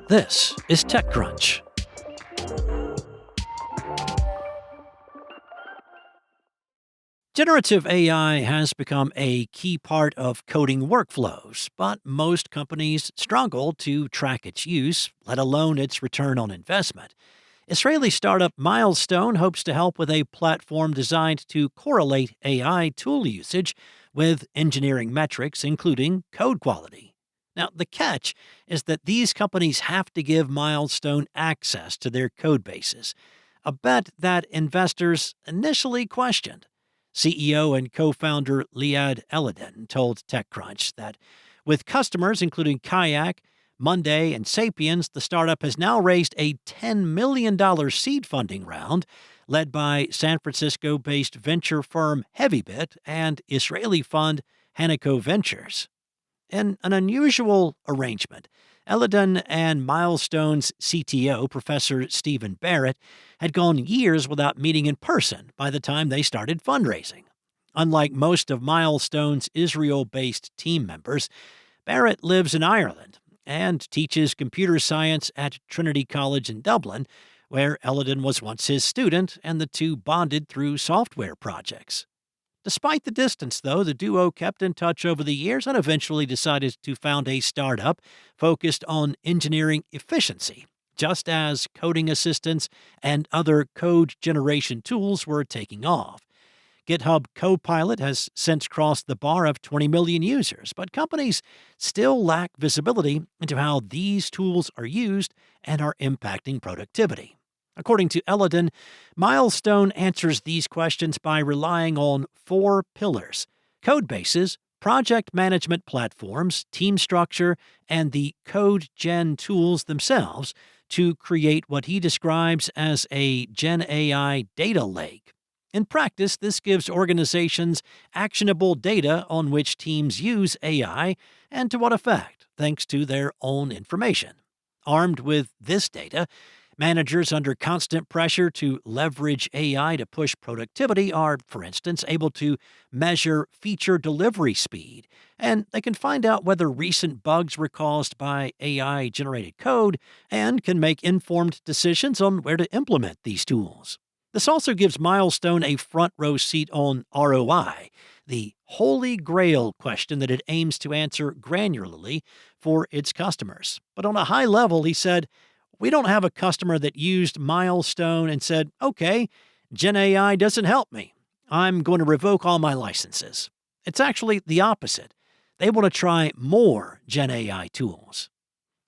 This is TechCrunch. Generative AI has become a key part of coding workflows, but most companies struggle to track its use, let alone its return on investment. Israeli startup Milestone hopes to help with a platform designed to correlate AI tool usage with engineering metrics, including code quality. Now, the catch is that these companies have to give Milestone access to their code bases, a bet that investors initially questioned. CEO and co founder Liad Eladin told TechCrunch that with customers including Kayak, Monday, and Sapiens, the startup has now raised a $10 million seed funding round led by San Francisco based venture firm Heavybit and Israeli fund Hanako Ventures. In an unusual arrangement, Eladin and Milestone's CTO, Professor Stephen Barrett, had gone years without meeting in person by the time they started fundraising. Unlike most of Milestone's Israel-based team members, Barrett lives in Ireland and teaches computer science at Trinity College in Dublin, where Eladin was once his student, and the two bonded through software projects. Despite the distance, though, the duo kept in touch over the years and eventually decided to found a startup focused on engineering efficiency, just as coding assistants and other code generation tools were taking off. GitHub Copilot has since crossed the bar of 20 million users, but companies still lack visibility into how these tools are used and are impacting productivity. According to Eladin, Milestone answers these questions by relying on 4 pillars: code bases, project management platforms, team structure, and the code gen tools themselves to create what he describes as a Gen AI data lake. In practice, this gives organizations actionable data on which teams use AI and to what effect, thanks to their own information. Armed with this data, managers under constant pressure to leverage AI to push productivity are, for instance, able to measure feature delivery speed, and they can find out whether recent bugs were caused by AI-generated code and can make informed decisions on where to implement these tools. This also gives Milestone a front-row seat on ROI, the holy grail question that it aims to answer granularly for its customers. But on a high level, he said, "We don't have a customer that used Milestone and said, okay, Gen AI doesn't help me. I'm going to revoke all my licenses." It's actually the opposite. They want to try more Gen AI tools.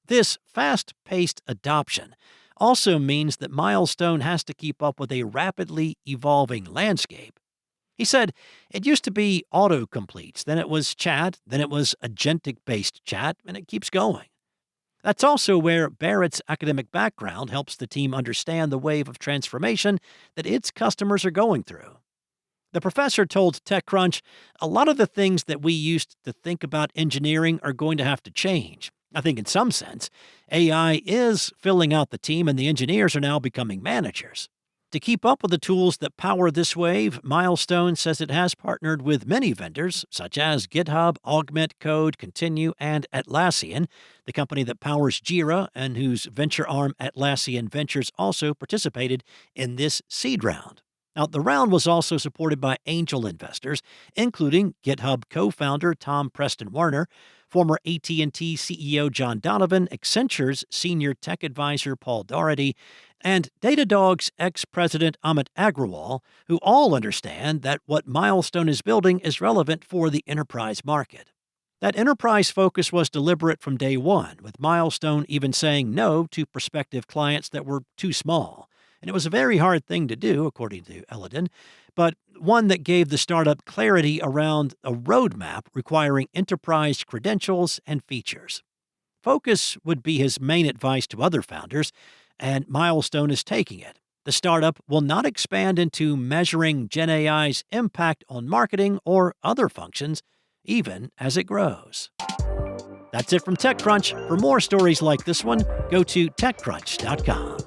This fast-paced adoption also means that Milestone has to keep up with a rapidly evolving landscape. He said, "It used to be autocompletes, then it was chat, then it was agentic-based chat, and it keeps going." That's also where Barrett's academic background helps the team understand the wave of transformation that its customers are going through. The professor told TechCrunch, "A lot of the things that we used to think about engineering are going to have to change. I think in some sense, AI is filling out the team and the engineers are now becoming managers." To keep up with the tools that power this wave, Milestone says it has partnered with many vendors, such as GitHub, Augment Code, Continue, and Atlassian, the company that powers Jira and whose venture arm Atlassian Ventures also participated in this seed round. Now, the round was also supported by angel investors, including GitHub co-founder Tom Preston Werner, former AT&T CEO John Donovan, Accenture's senior tech advisor Paul Doherty, and Datadog's ex-president Amit Agrawal, who all understand that what Milestone is building is relevant for the enterprise market. That enterprise focus was deliberate from day one, with Milestone even saying no to prospective clients that were too small. And it was a very hard thing to do, according to Eladin, but one that gave the startup clarity around a roadmap requiring enterprise credentials and features. Focus would be his main advice to other founders, and Milestone is taking it. The startup will not expand into measuring Gen AI's impact on marketing or other functions, even as it grows. That's it from TechCrunch. For more stories like this one, go to TechCrunch.com.